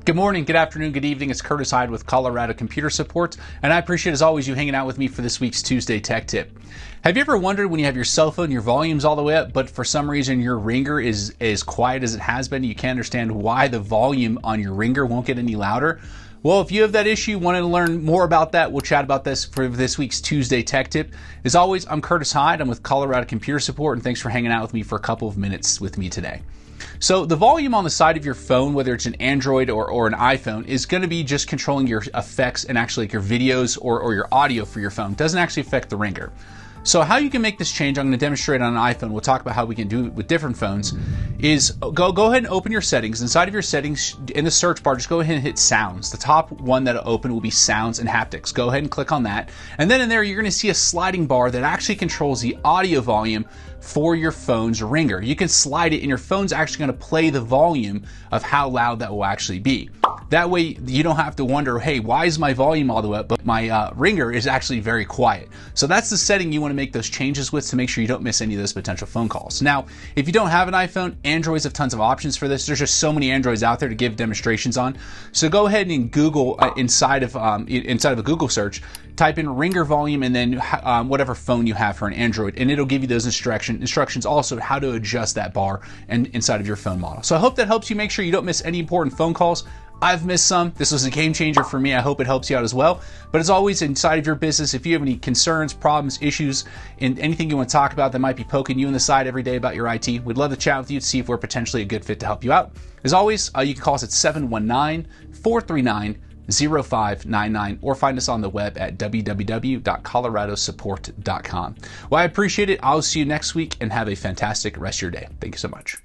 Good morning, good afternoon, good evening. It's Curtis Hyde with Colorado Computer Support, and I appreciate, as always, you hanging out with me for this week's Tuesday Tech Tip. Have you ever wondered when you have your cell phone, your volume's all the way up, but for some reason your ringer is as quiet as it has been? You can't understand why the volume on your ringer won't get any louder? Well, if you have that issue, want to learn more about that, we'll chat about this for this week's Tuesday Tech Tip. As always, I'm Curtis Hyde. I'm with Colorado Computer Support, and thanks for hanging out with me for a couple of minutes with me today. So the volume on the side of your phone, whether it's an Android or an iPhone, is going to be just controlling your effects and actually like your videos or your audio for your phone. It doesn't actually affect the ringer. So how you can make this change, I'm going to demonstrate on an iPhone. We'll talk about how we can do it with different phones. Is go ahead and open your settings. Inside of your settings, in the search bar, just go ahead and hit sounds. The top one that'll open will be sounds and haptics. Go ahead and click on that. And then in there, you're going to see a sliding bar that actually controls the audio volume for your phone's ringer. You can slide it and your phone's actually going to play the volume of how loud that will actually be. That way you don't have to wonder, hey, why is my volume all the way up, but my ringer is actually very quiet. So that's the setting you want to make those changes with to make sure you don't miss any of those potential phone calls. Now, if you don't have an iPhone, Androids have tons of options for this. There's just so many Androids out there to give demonstrations on. So go ahead and Google, inside of a Google search, type in ringer volume and then whatever phone you have for an Android, and it'll give you those instructions also how to adjust that bar and inside of your phone model. So I hope that helps you make sure you don't miss any important phone calls. I've missed some. This was a game changer for me. I hope it helps you out as well. But as always, inside of your business, if you have any concerns, problems, issues, and anything you want to talk about that might be poking you in the side every day about your IT, we'd love to chat with you to see if we're potentially a good fit to help you out. As always, you can call us at 719-439-0599 or find us on the web at www.coloradosupport.com. Well, I appreciate it. I'll see you next week and have a fantastic rest of your day. Thank you so much.